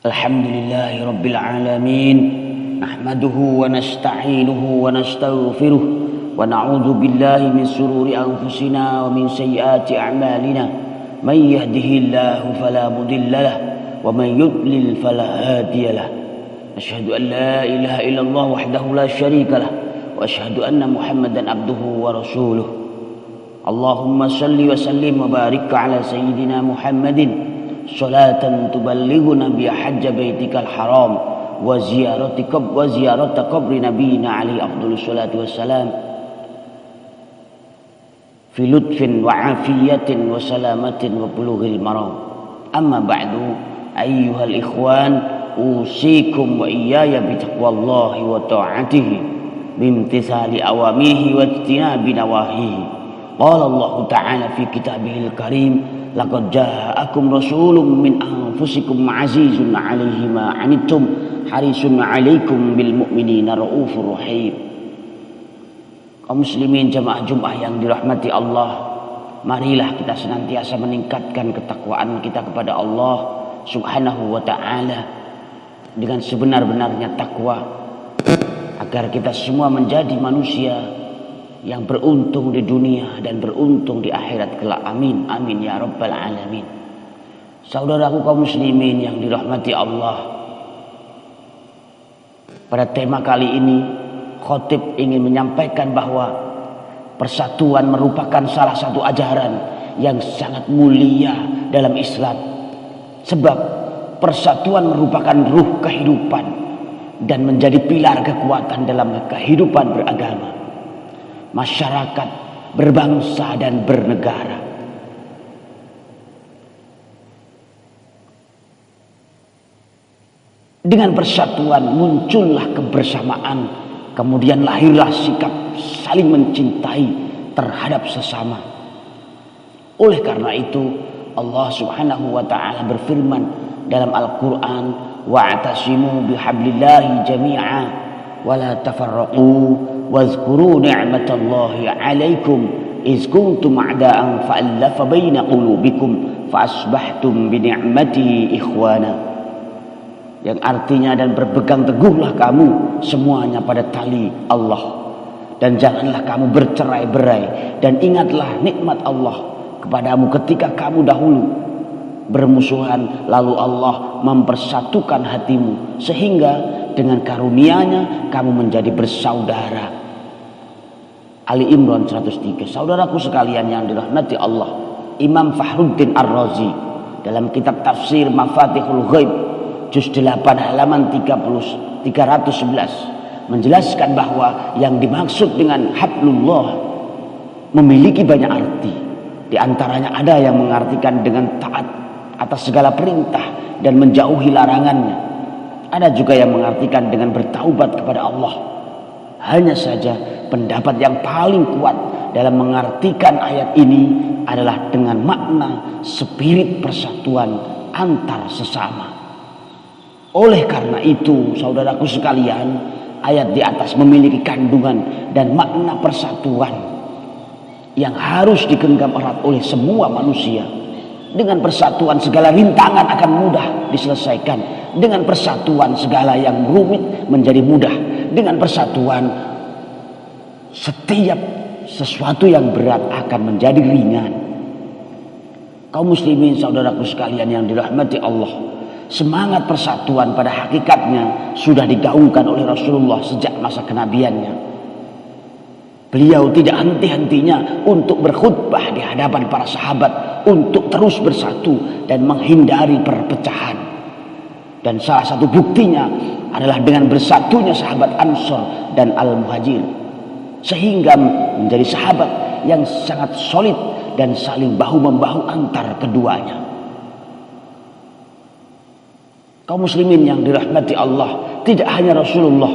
Alhamdulillahi Rabbil Alamin. Nahmaduhu wa nasta'inuhu wa nastaghfiruh wa na'udzu billahi min sururi anfusina wa min sayyiati a'malina. May yahdihillahu fala mudilla lahu wa may yudlil fala hadiya lahu. Asyhadu an la ilaha illallah wahdahu la syarika lahu wa asyhadu anna Muhammadan abduhu wa rasuluh. Allahumma shalli wa sallim wa barik ala sayyidina Muhammadin salatan tuballighuna biha hajja baitikal haram wa ziyarata qabri nabiyina alaihi afdhalus salatu wassalam fi lutfin wa afiyatin wa salamatin wa bulughil maram. Amma ba'du, ayyuhal ikhwan, usikum wa iyaya bitaqwallahi wa ta'atihi bimtithali awamirihi wa ijtinabi nawahihi. Qala Allah ta'ala fi kitabihil karim, laqad ja'akum rasulun min anfusikum azizun 'alaihi ma 'anittum harisun 'alaikum bil mu'minina raufur rahim. Kaum muslimin jamaah Jumat yang dirahmati Allah, marilah kita senantiasa meningkatkan ketakwaan kita kepada Allah Subhanahu wa ta'ala dengan sebenar-benarnya takwa, agar kita semua menjadi manusia yang beruntung di dunia dan beruntung di akhirat kelak. Amin amin ya rabbal alamin. Saudaraku kaum muslimin yang dirahmati Allah, pada tema kali ini khatib ingin menyampaikan bahwa persatuan merupakan salah satu ajaran yang sangat mulia dalam Islam. Sebab persatuan merupakan ruh kehidupan dan menjadi pilar kekuatan dalam kehidupan beragama, masyarakat, berbangsa dan bernegara. Dengan persatuan muncullah kebersamaan, kemudian lahirlah sikap saling mencintai terhadap sesama. Oleh karena itu Allah Subhanahu wa ta'ala berfirman dalam Al-Quran, wa'tasimu bihablillahi jami'a wa la tafarraqu wazkuru ni'matallahi 'alaikum iz kuntum a'da'an fa'alafa baina qulubikum fa asbahtum bi ni'matihi ikhwana. Yang artinya, dan berpegang teguhlah kamu semuanya pada tali Allah, dan janganlah kamu bercerai-berai, dan ingatlah nikmat Allah kepadamu ketika kamu dahulu bermusuhan, lalu Allah mempersatukan hatimu sehingga dengan karunia-Nya kamu menjadi bersaudara. Ali Imran 103. Saudaraku sekalian yang dirahmati Allah, Imam Fakhruddin Ar-Razi dalam kitab tafsir Mafatihul Ghaib juz 8 halaman 311 menjelaskan bahwa yang dimaksud dengan hablullah memiliki banyak arti. Di antaranya ada yang mengartikan dengan taat atas segala perintah dan menjauhi larangannya. Ada juga yang mengartikan dengan bertaubat kepada Allah. Hanya saja pendapat yang paling kuat dalam mengartikan ayat ini adalah dengan makna spirit persatuan antar sesama. Oleh karena itu, saudaraku sekalian, ayat di atas memiliki kandungan dan makna persatuan yang harus digenggam erat oleh semua manusia. Dengan persatuan segala rintangan akan mudah diselesaikan. Dengan persatuan segala yang rumit menjadi mudah. Dengan persatuan setiap sesuatu yang berat akan menjadi ringan. Kaum muslimin saudaraku sekalian yang dirahmati Allah, semangat persatuan pada hakikatnya sudah digaungkan oleh Rasulullah sejak masa kenabiannya. Beliau tidak henti-hentinya untuk berkhutbah di hadapan para sahabat untuk terus bersatu dan menghindari perpecahan. Dan salah satu buktinya adalah dengan bersatunya sahabat Ansor dan Al-Muhajir, sehingga menjadi sahabat yang sangat solid dan saling bahu-membahu antar keduanya. Kaum muslimin yang dirahmati Allah, tidak hanya Rasulullah,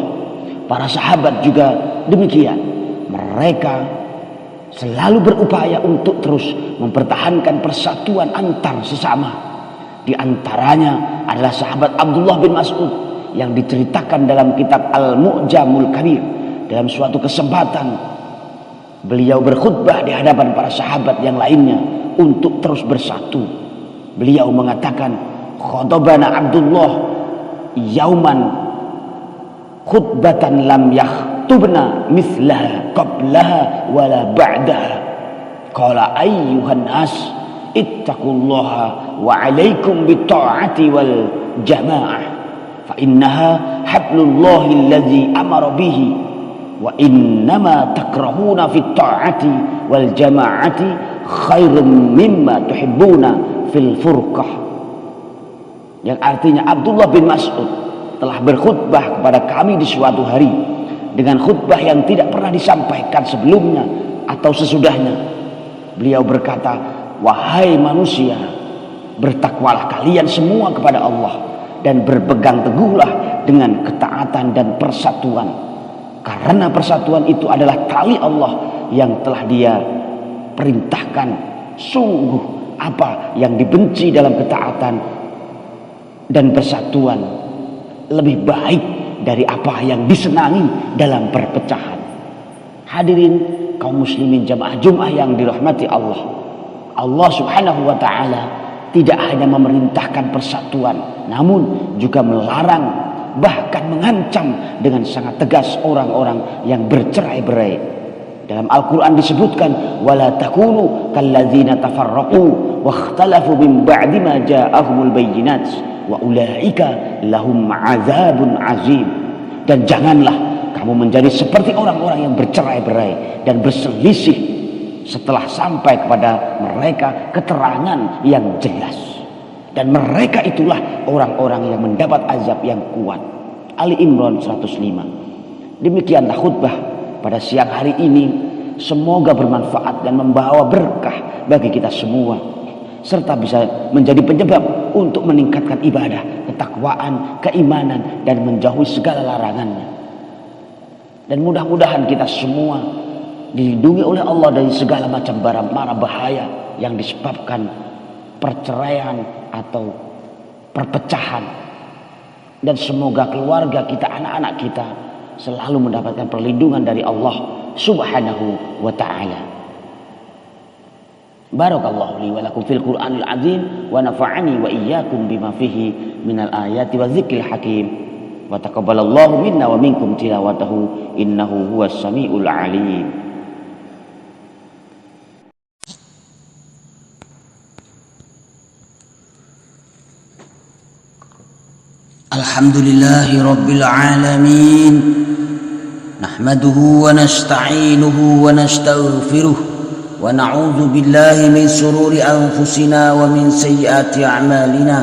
para sahabat juga demikian. Mereka selalu berupaya untuk terus mempertahankan persatuan antar sesama. Di antaranya adalah sahabat Abdullah bin Mas'ud yang diceritakan dalam kitab Al-Mu'jamul Kabir. Dalam suatu kesempatan beliau berkhutbah di hadapan para sahabat yang lainnya untuk terus bersatu. Beliau mengatakan, "Khatabana Abdullah yauman khutbatan lam yakhtubna mithlaha qablaha wala ba'daha. Qala ayyuhan nas ittaqullaha wa alaikum bitta'ati wal jamaah fa innaha hablullahi alladzi amara bihi wa innama takrahuna fit ta'ati wal jamaati khairum mimma tuhibbuna fil furqah. Yang artinya Abdullah bin Mas'ud telah berkhutbah kepada kami di suatu hari dengan khutbah yang tidak pernah disampaikan sebelumnya atau sesudahnya. Beliau berkata, wahai manusia, bertakwalah kalian semua kepada Allah dan berpegang teguhlah dengan ketaatan dan persatuan, karena persatuan itu adalah tali Allah yang telah Dia perintahkan. Sungguh apa yang dibenci dalam ketaatan dan persatuan lebih baik dari apa yang disenangi dalam perpecahan. Hadirin kaum muslimin jamaah Jumat yang dirahmati Allah. Allah Subhanahu wa taala tidak hanya memerintahkan persatuan, namun juga melarang, bahkan mengancam dengan sangat tegas orang-orang yang bercerai-berai. Dalam Al-Quran disebutkan, wala takunu kalladzina tafarraqu wakhtalafu min ba'di ma ja'ahumul bayyinat wa ulaika lahum azabun azim. Dan janganlah kamu menjadi seperti orang-orang yang bercerai-berai dan berselisih setelah sampai kepada mereka keterangan yang jelas, dan mereka itulah orang-orang yang mendapat azab yang kuat. Ali Imran 105. Demikianlah khutbah pada siang hari ini, semoga bermanfaat dan membawa berkah bagi kita semua, serta bisa menjadi penyebab untuk meningkatkan ibadah, ketakwaan, keimanan, dan menjauhi segala larangannya. Dan mudah-mudahan kita semua dilindungi oleh Allah dari segala macam mara bahaya yang disebabkan perceraian atau perpecahan. Dan semoga keluarga kita, anak-anak kita selalu mendapatkan perlindungan dari Allah Subhanahu wa ta'ala. Barakallahu li wa lakum fil Qur'anil azim wa nafa'ani wa iyyakum bima fihi minal ayati wa dzikril hakim wa taqabbalallahu minna wa minkum tilawatahu innahu huwas samiul alim. Alhamdulillahi rabbil alamin, nahmaduhu wa nasta'inuhu wa nastaghfiruh wa na'udzu billahi min shururi anfusina wa min sayyiati a'malina.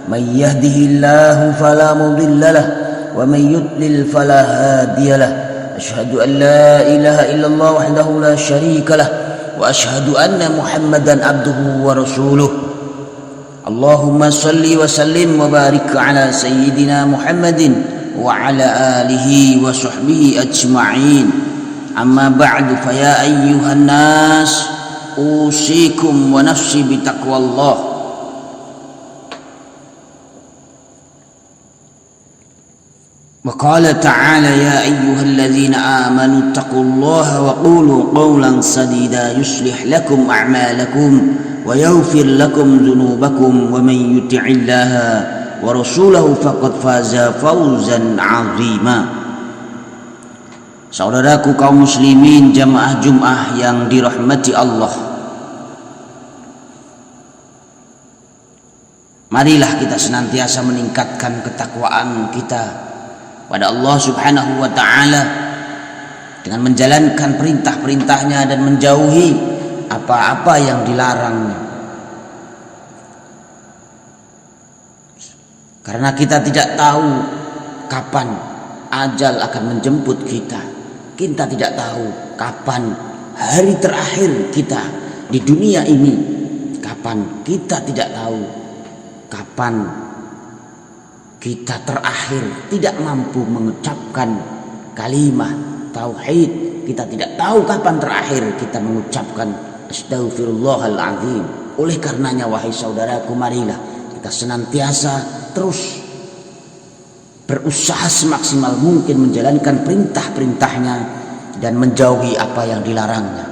May yahdihillahu fala mudilla lahu wa may yudlil fala hadiya lahu. Asyhadu an la ilaha illallah wahdahu la syarika lahu wa asyhadu anna Muhammadan abduhu wa rasuluh. Allahumma salli wa sallim wa barik ala sayyidina Muhammadin wa ala alihi wa sahbihi ajma'in. Amma ba'du, fa ya ayyuhan nas usikum wa nafsi bitaqwallah. Wa qala ta'ala ya ayyuhalladzina amanu taqullaha wa qulu qawlan sadida yuslih lakum a'malakum wa yaghfir lakum dzunubakum wa man yuti'illaha wa rasulahu faqad faza fawzan 'azima. Saudaraku kaum muslimin jamaah Jumat yang dirahmati Allah, marilah kita senantiasa meningkatkan ketakwaan kita pada Allah Subhanahu wa ta'ala dengan menjalankan perintah-perintahnya dan menjauhi apa-apa yang dilarangnya. Karena kita tidak tahu kapan ajal akan menjemput kita. Kita tidak tahu kapan hari terakhir kita di dunia ini. Kapan kita tidak tahu kapan kita terakhir tidak mampu mengucapkan kalimat tauhid. Kita tidak tahu kapan terakhir kita mengucapkan astaghfirullahaladzim. Oleh karenanya wahai saudaraku, marilah kita senantiasa terus berusaha semaksimal mungkin menjalankan perintah-perintahnya dan menjauhi apa yang dilarangnya.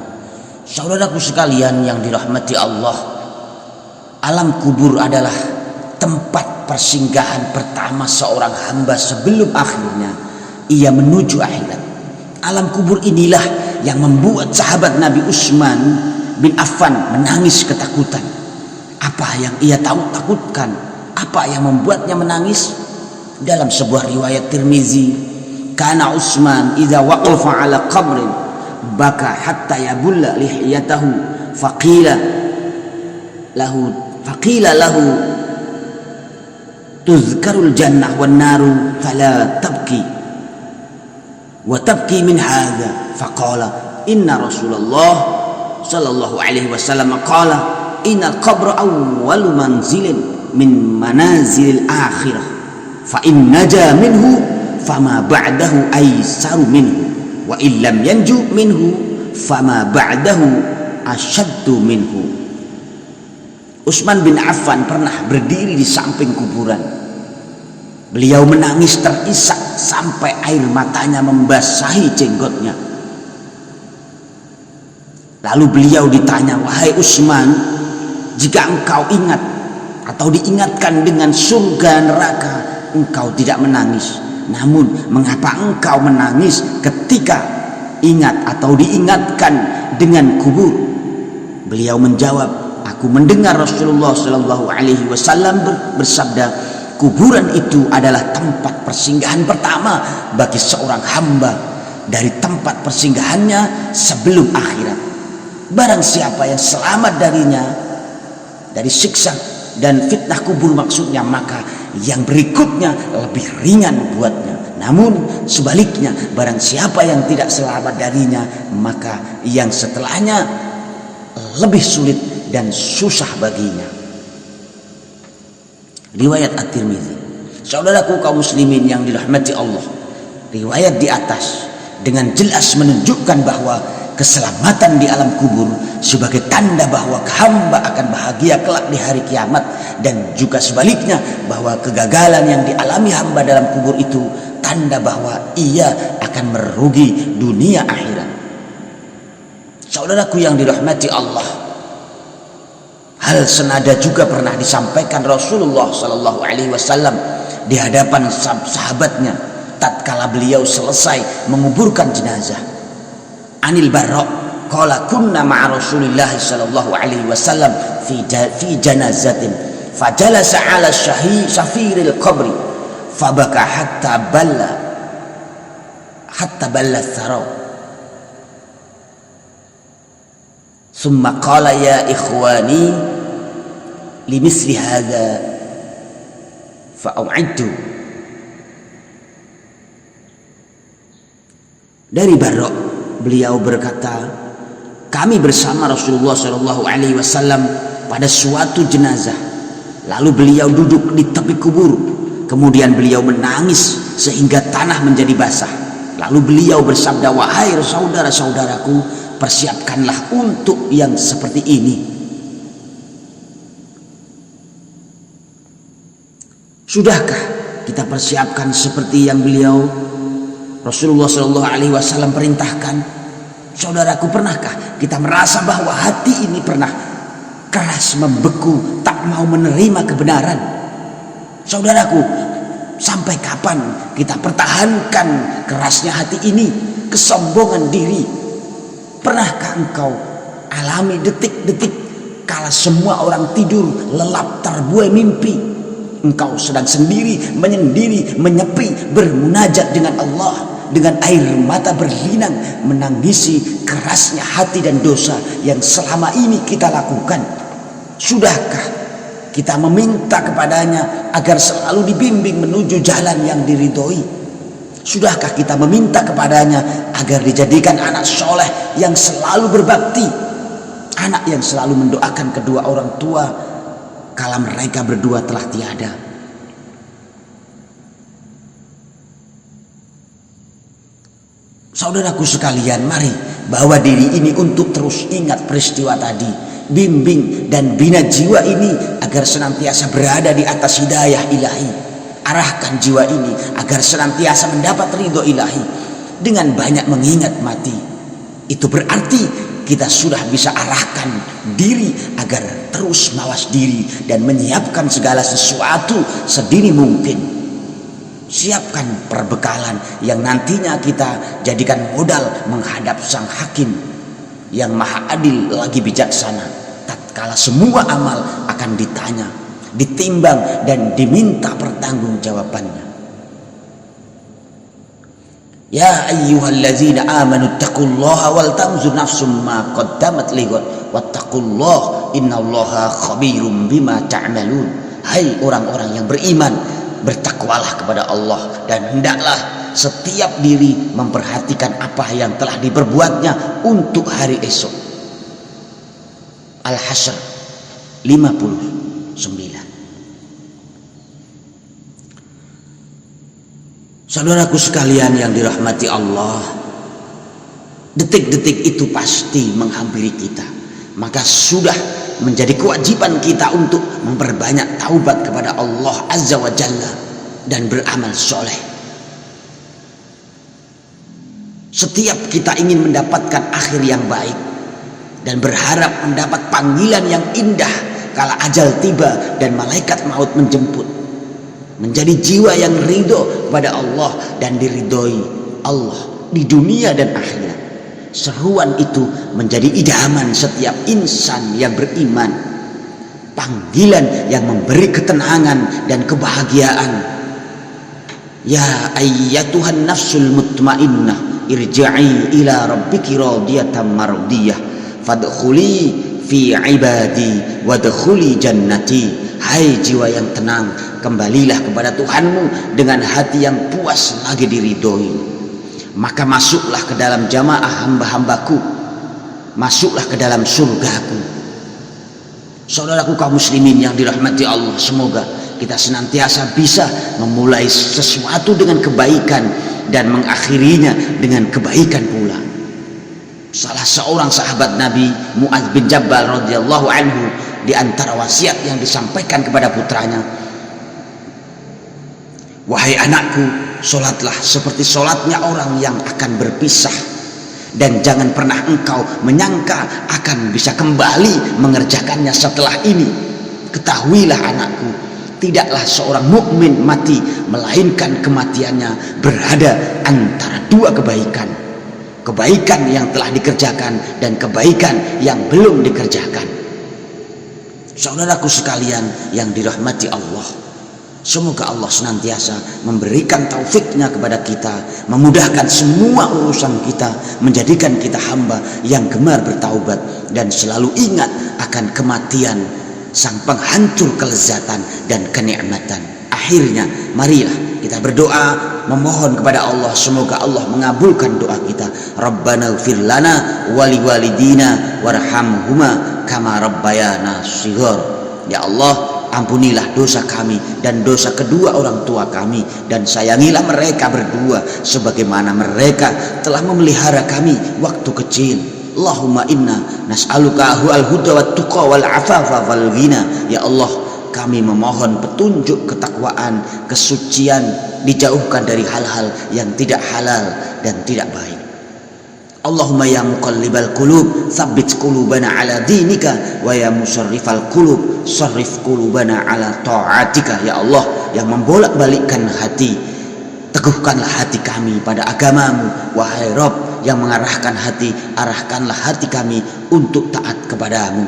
Saudaraku sekalian yang dirahmati Allah, alam kubur adalah tempat persinggahan pertama seorang hamba sebelum akhirnya ia menuju akhirat. Alam kubur inilah yang membuat sahabat Nabi Utsman bin Affan menangis ketakutan. Apa yang ia takutkan? Apa yang membuatnya menangis? Dalam sebuah riwayat Tirmizi, kana Utsman idza waqafa ala qabrin baka hatta yabulla lihiyatahu faqila lahu tuzkarul jannah wan naru fala tabki wa tabki min hadha faqala inna Rasulullah sallallahu alaihi wasallam qala innal qabra awwalu manzilin min manazilil akhirah fa in naja minhu fama ba'dahu aisaru minhu wa illam yanju minhu fama ba'dahu asyaddu minhu. Utsman bin Affan pernah berdiri di samping kuburan. Beliau menangis terisak sampai air matanya membasahi jenggotnya. Lalu beliau ditanya, wahai Utsman, jika engkau ingat atau diingatkan dengan surga neraka, engkau tidak menangis. Namun mengapa engkau menangis ketika ingat atau diingatkan dengan kubur? Beliau menjawab, aku mendengar Rasulullah Shallallahu Alaihi Wasallam bersabda, kuburan itu adalah tempat persinggahan pertama bagi seorang hamba dari tempat persinggahannya sebelum akhirat. Barang siapa yang selamat darinya, dari siksa dan fitnah kubur maksudnya, maka yang berikutnya lebih ringan buatnya. Namun sebaliknya, barang siapa yang tidak selamat darinya, maka yang setelahnya lebih sulit dan susah baginya. Riwayat At-Tirmizi. Saudaraku kaum muslimin yang dirahmati Allah, riwayat di atas dengan jelas menunjukkan bahwa keselamatan di alam kubur sebagai tanda bahwa hamba akan bahagia kelak di hari kiamat, dan juga sebaliknya bahwa kegagalan yang dialami hamba dalam kubur itu tanda bahwa ia akan merugi dunia akhirat. Saudaraku yang dirahmati Allah, hal senada juga pernah disampaikan Rasulullah Sallallahu Alaihi Wasallam di hadapan sahabatnya tatkala beliau selesai menguburkan jenazah. Anil Barra qala kunna ma'a Rasulillah sallallahu alaihi wasallam fi janazatin fajalasa 'ala syafiril qabri fabaka hatta balla thara thumma qala ya ikhwani limithli hadha fa'u'iddu. Dari Barra, beliau berkata, kami bersama Rasulullah Shallallahu Alaihi Wasallam pada suatu jenazah. Lalu beliau duduk di tepi kubur. Kemudian beliau menangis sehingga tanah menjadi basah. Lalu beliau bersabda, wahai saudara-saudaraku, persiapkanlah untuk yang seperti ini. Sudahkah kita persiapkan seperti yang beliau Rasulullah Shallallahu Alaihi Wasallam perintahkan? Saudaraku, pernahkah kita merasa bahwa hati ini pernah keras membeku, tak mau menerima kebenaran? Saudaraku, sampai kapan kita pertahankan kerasnya hati ini, kesombongan diri? Pernahkah engkau alami detik-detik kala semua orang tidur lelap terbuai mimpi, engkau sedang sendiri, menyendiri, menyepi, bermunajat dengan Allah dengan air mata berlinang, menangisi kerasnya hati dan dosa yang selama ini kita lakukan? Sudahkah kita meminta kepadanya agar selalu dibimbing menuju jalan yang diridhoi? Sudahkah kita meminta kepadanya agar dijadikan anak soleh yang selalu berbakti, anak yang selalu mendoakan kedua orang tua kala mereka berdua telah tiada? Saudaraku sekalian, mari bawa diri ini untuk terus ingat peristiwa tadi, bimbing dan bina jiwa ini agar senantiasa berada di atas hidayah ilahi. Arahkan jiwa ini agar senantiasa mendapat ridho ilahi dengan banyak mengingat mati. Itu berarti kita sudah bisa arahkan diri agar terus mawas diri dan menyiapkan segala sesuatu sedini mungkin. Siapkan perbekalan yang nantinya kita jadikan modal menghadap Sang Hakim yang Maha Adil lagi bijaksana, tatkala semua amal akan ditanya, ditimbang dan diminta pertanggungjawabannya. Ya ayyuhallazina amanu taqullaha wal tanzur nafsum ma qaddamat lighad wattaqullaha innallaha khabirum bima ta'malun. Hai orang-orang yang beriman, bertakwalah kepada Allah dan hendaklah setiap diri memperhatikan apa yang telah diperbuatnya untuk hari esok. Al-Hasyr 59. Saudaraku sekalian yang dirahmati Allah, detik-detik itu pasti menghampiri kita. Maka sudah menjadi kewajiban kita untuk memperbanyak taubat kepada Allah Azza wa Jalla dan beramal soleh. Setiap kita ingin mendapatkan akhir yang baik dan berharap mendapat panggilan yang indah kala ajal tiba dan malaikat maut menjemput, menjadi jiwa yang ridho kepada Allah dan diridhoi Allah di dunia dan akhirat. Seruan itu menjadi idaman setiap insan yang beriman, panggilan yang memberi ketenangan dan kebahagiaan. Ya ayyatuhan nafsul mutmainnah irji'i ila rabbiki radiyatan mardiyah fadkhuli fi ibadi wadkhuli jannati. Hai jiwa yang tenang, kembalilah kepada Tuhanmu dengan hati yang puas lagi diridhoi, maka masuklah ke dalam jamaah hamba-hambaku, masuklah ke dalam surgaku. Saudaraku kaum muslimin yang dirahmati Allah, semoga kita senantiasa bisa memulai sesuatu dengan kebaikan dan mengakhirinya dengan kebaikan pula. Salah seorang sahabat Nabi, Mu'adz bin Jabal radhiyallahu anhu, di antara wasiat yang disampaikan kepada putranya, wahai anakku, solatlah seperti solatnya orang yang akan berpisah, dan jangan pernah engkau menyangka akan bisa kembali mengerjakannya setelah ini. Ketahuilah anakku, tidaklah seorang mukmin mati melainkan kematiannya berada antara dua kebaikan, kebaikan yang telah dikerjakan dan kebaikan yang belum dikerjakan. Saudaraku sekalian yang dirahmati Allah, semoga Allah senantiasa memberikan taufiknya kepada kita, memudahkan semua urusan kita, menjadikan kita hamba yang gemar bertaubat dan selalu ingat akan kematian, sang penghancur kelezatan dan kenikmatan. Akhirnya marilah kita berdoa memohon kepada Allah, semoga Allah mengabulkan doa kita. Rabbana ighfir lana wa liwalidina warhamhuma kama rabbayana shighar. Ya Allah, ampunilah dosa kami dan dosa kedua orang tua kami, dan sayangilah mereka berdua sebagaimana mereka telah memelihara kami waktu kecil. Allahumma inna nas'aluka al-huda wat tuqa wal afafa wal ghina. Ya Allah, kami memohon petunjuk, ketakwaan, kesucian, dijauhkan dari hal-hal yang tidak halal dan tidak baik. Allahumma ya muqallibal qulub tsabbit qulubana ala dinika wa ya musarrifal qulub sarrif qulubana ala ta'atika. Ya Allah yang membolak-balikkan hati, teguhkanlah hati kami pada agamamu. Wahai Rabb yang mengarahkan hati, arahkanlah hati kami untuk taat kepadamu.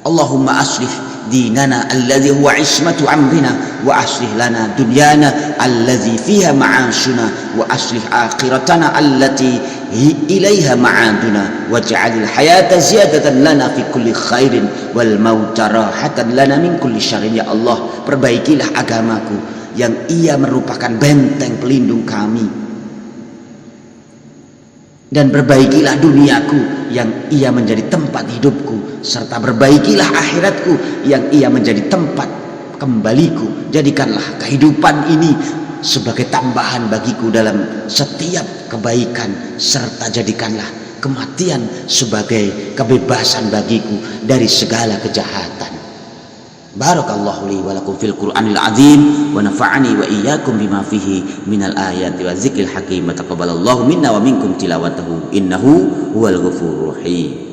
Allahumma aslih dinana alladhi huwa ismatu amrina wa aslih lana dunyana alladhi fiha ma'ashuna wa aslih akhiratana allati ilaiha ma'aduna waj'alil hayata ziyadatan lana fi kulli khairin wal mauta rahatan lana min kulli syarrin. Ya Allah, perbaikilah agamaku yang ia merupakan benteng pelindung kami, dan perbaikilah duniaku yang ia menjadi tempat hidupku, serta perbaikilah akhiratku yang ia menjadi tempat kembaliku. Jadikanlah kehidupan ini sebagai tambahan bagiku dalam setiap kebaikan, serta jadikanlah kematian sebagai kebebasan bagiku dari segala kejahatan. Barakallahu li wa lakum fil Qur'anil azim wa nafa'ani wa iyyakum bima fihi minal ayati wa dzikril hakim. Taqabbalallahu minna wa minkum tilawatahu innahu huwal ghafurur rahim.